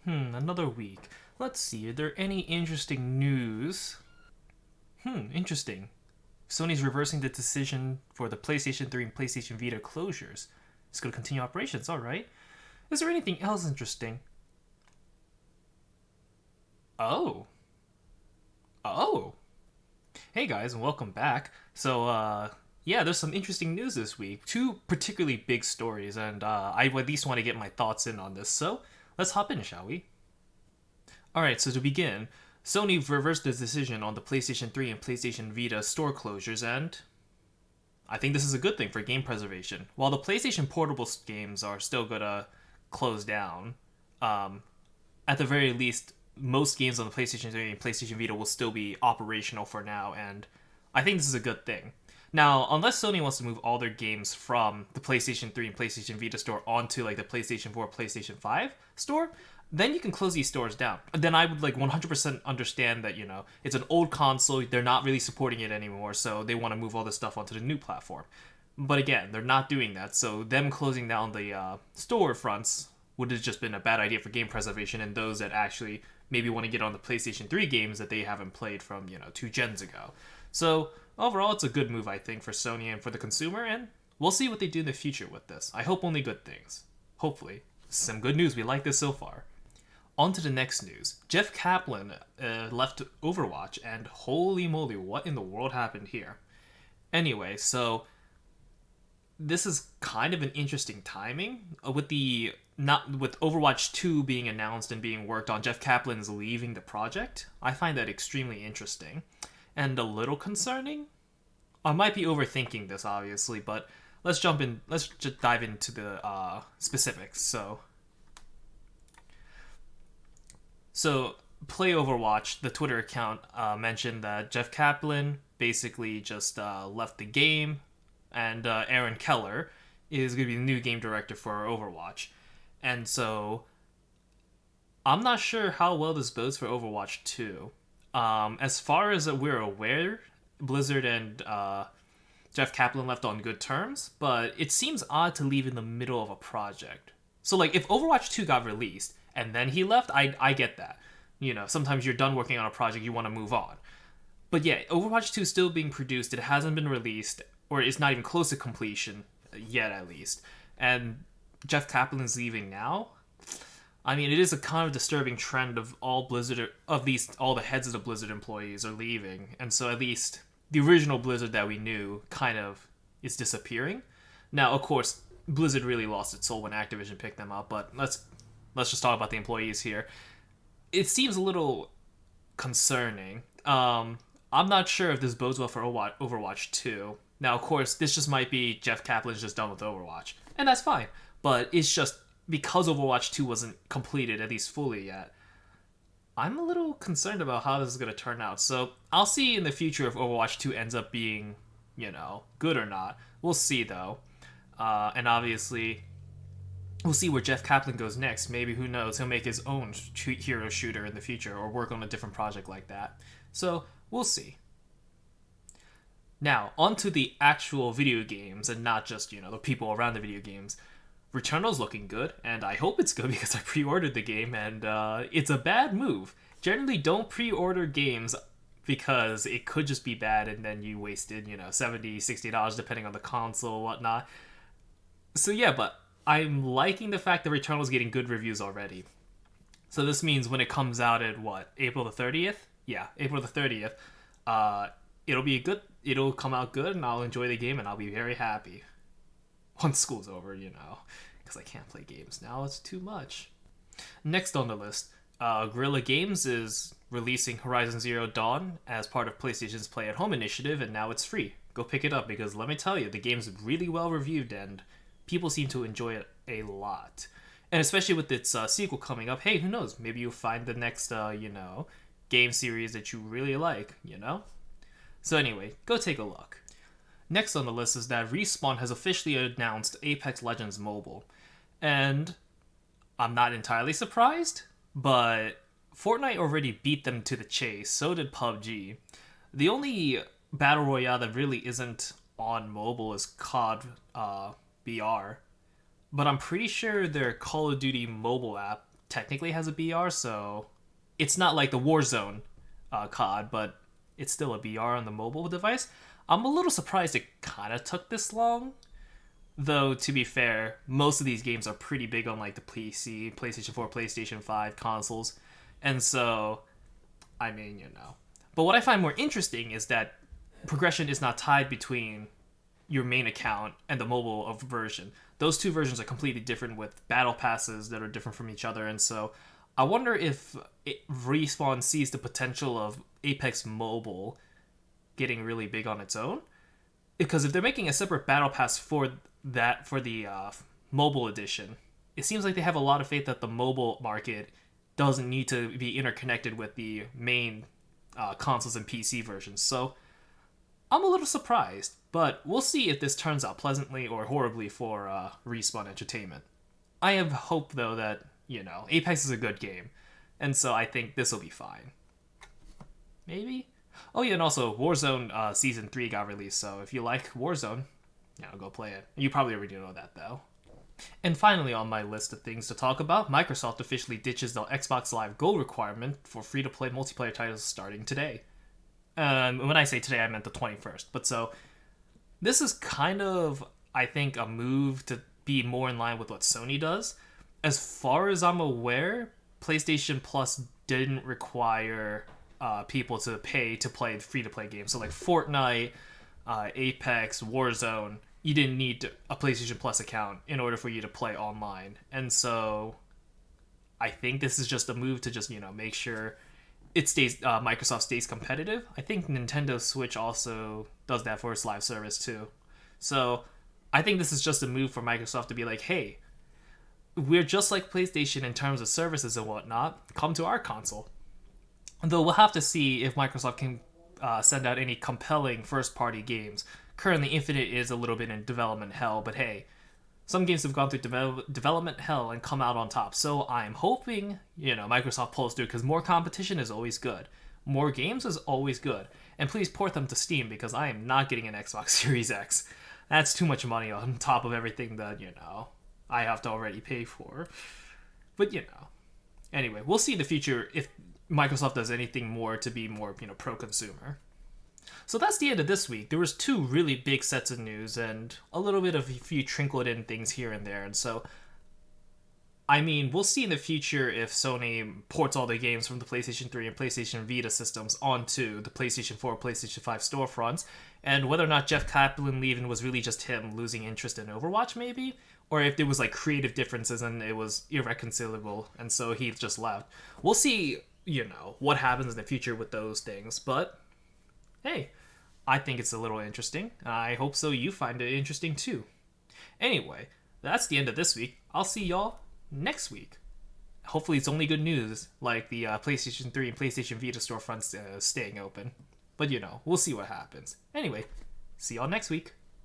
Another week. Let's see, are there any interesting news? Interesting. Sony's reversing the decision for the PlayStation 3 and PlayStation Vita closures. It's going to continue operations, alright. Is there anything else interesting? Oh. Oh. Hey guys, and welcome back. Yeah, there's some interesting news this week. Two particularly big stories, and I at least want to get my thoughts in on this. So, let's hop in, shall we? Alright, so to begin, Sony reversed its decision on the PlayStation 3 and PlayStation Vita store closures, and I think this is a good thing for game preservation. While the PlayStation Portable games are still gonna close down, at the very least, most games on the PlayStation 3 and PlayStation Vita will still be operational for now, and I think this is a good thing. Now, unless Sony wants to move all their games from the PlayStation 3 and PlayStation Vita store onto like the PlayStation 4, PlayStation 5 store, then you can close these stores down. Then I would like 100% understand that, it's an old console, they're not really supporting it anymore, so they want to move all this stuff onto the new platform. But again, they're not doing that, so them closing down the store fronts would have just been a bad idea for game preservation and those that actually maybe want to get on the PlayStation 3 games that they haven't played from, 2 gens ago. So, overall, it's a good move, I think, for Sony and for the consumer, and we'll see what they do in the future with this. I hope only good things. Hopefully. Some good news, we like this so far. On to the next news. Jeff Kaplan left Overwatch, and holy moly, what in the world happened here? Anyway, so this is kind of an interesting timing with Overwatch 2 being announced and being worked on. Jeff Kaplan's leaving the project. I find that extremely interesting and a little concerning. I might be overthinking this, obviously, but let's jump in. Let's just dive into the specifics. So, Play Overwatch, the Twitter account, mentioned that Jeff Kaplan basically just left the game, and Aaron Keller is going to be the new game director for Overwatch. And so, I'm not sure how well this bodes for Overwatch 2. As far as we're aware, Blizzard and Jeff Kaplan left on good terms, but it seems odd to leave in the middle of a project. So, like, if Overwatch 2 got released and then he left, I get that. Sometimes you're done working on a project, you want to move on. But yeah, Overwatch 2 is still being produced, it hasn't been released, or it's not even close to completion, yet at least. And Jeff Kaplan's leaving now? I mean, it is a kind of disturbing trend of all the heads of the Blizzard employees are leaving, and so at least the original Blizzard that we knew kind of is disappearing. Now, of course, Blizzard really lost its soul when Activision picked them up, but let's just talk about the employees here. It seems a little concerning. I'm not sure if this bodes well for Overwatch 2. Now, of course, this just might be Jeff Kaplan's just done with Overwatch, and that's fine. But it's just because Overwatch 2 wasn't completed, at least fully yet, I'm a little concerned about how this is going to turn out. So I'll see in the future if Overwatch 2 ends up being, good or not. We'll see, though. And obviously, we'll see where Jeff Kaplan goes next. Maybe, who knows, he'll make his own hero shooter in the future or work on a different project like that. So, we'll see. Now, onto the actual video games and not just, the people around the video games. Returnal's looking good, and I hope it's good because I pre-ordered the game, and it's a bad move. Generally, don't pre-order games because it could just be bad and then you wasted, $70, $60 depending on the console and whatnot. So yeah, but I'm liking the fact that Returnal's getting good reviews already. So this means when it comes out at April the 30th? Yeah, April the 30th. It'll come out good and I'll enjoy the game and I'll be very happy. Once school's over, because I can't play games now, it's too much. Next on the list, Guerrilla Games is releasing Horizon Zero Dawn as part of PlayStation's Play at Home initiative, and now it's free. Go pick it up because let me tell you, the game's really well reviewed and people seem to enjoy it a lot. And especially with its sequel coming up, hey, who knows? Maybe you'll find the next, game series that you really like, So anyway, go take a look. Next on the list is that Respawn has officially announced Apex Legends Mobile. And I'm not entirely surprised, but Fortnite already beat them to the chase, so did PUBG. The only Battle Royale that really isn't on mobile is COD BR, but I'm pretty sure their Call of Duty mobile app technically has a BR, so it's not like the Warzone COD, but it's still a BR on the mobile device. I'm a little surprised it kind of took this long. Though, to be fair, most of these games are pretty big on like the PC, PlayStation 4, PlayStation 5 consoles. And so, I mean, you know. But what I find more interesting is that progression is not tied between your main account and the mobile version. Those two versions are completely different with battle passes that are different from each other. And so, I wonder if Respawn sees the potential of Apex Mobile getting really big on its own. Because if they're making a separate battle pass for the mobile edition, it seems like they have a lot of faith that the mobile market doesn't need to be interconnected with the main consoles and PC versions. So I'm a little surprised, but we'll see if this turns out pleasantly or horribly for Respawn Entertainment. I have hope, though, that, you know, Apex is a good game, and so I think this will be fine. Maybe? Oh yeah, and also Warzone Season 3 got released, so if you like Warzone, you know, go play it. You probably already know that, though. And finally on my list of things to talk about, Microsoft officially ditches the Xbox Live Gold requirement for free-to-play multiplayer titles starting today. When I say today, I meant the 21st. But so, this is kind of, I think, a move to be more in line with what Sony does. As far as I'm aware, PlayStation Plus didn't require people to pay to play free-to-play games. So like Fortnite, Apex, Warzone, you didn't need a PlayStation Plus account in order for you to play online. And so I think this is just a move to just, you know, make sure it stays Microsoft stays competitive. I think Nintendo Switch also does that for its live service too. So I think this is just a move for Microsoft to be like, hey, we're just like PlayStation in terms of services and whatnot. Come to our console. Though we'll have to see if Microsoft can send out any compelling first-party games. Currently, Infinite is a little bit in development hell, but hey, some games have gone through development hell and come out on top. So I'm hoping, you know, Microsoft pulls through, because more competition is always good. More games is always good. And please port them to Steam, because I am not getting an Xbox Series X. That's too much money on top of everything that, you know, I have to already pay for. But, you know. Anyway, we'll see in the future if Microsoft does anything more to be more, you know, pro-consumer. So that's the end of this week. There was 2 really big sets of news and a little bit of a few trickled in things here and there. And so, I mean, we'll see in the future if Sony ports all the games from the PlayStation 3 and PlayStation Vita systems onto the PlayStation 4, PlayStation 5 storefronts, and whether or not Jeff Kaplan leaving was really just him losing interest in Overwatch, maybe, or if there was like creative differences and it was irreconcilable, and so he just left. We'll see, you know, what happens in the future with those things, but hey, I think it's a little interesting. I hope so you find it interesting too. Anyway, that's the end of this week. I'll see y'all next week. Hopefully it's only good news, like the PlayStation 3 and PlayStation Vita storefronts staying open. But you know, we'll see what happens. Anyway, see y'all next week.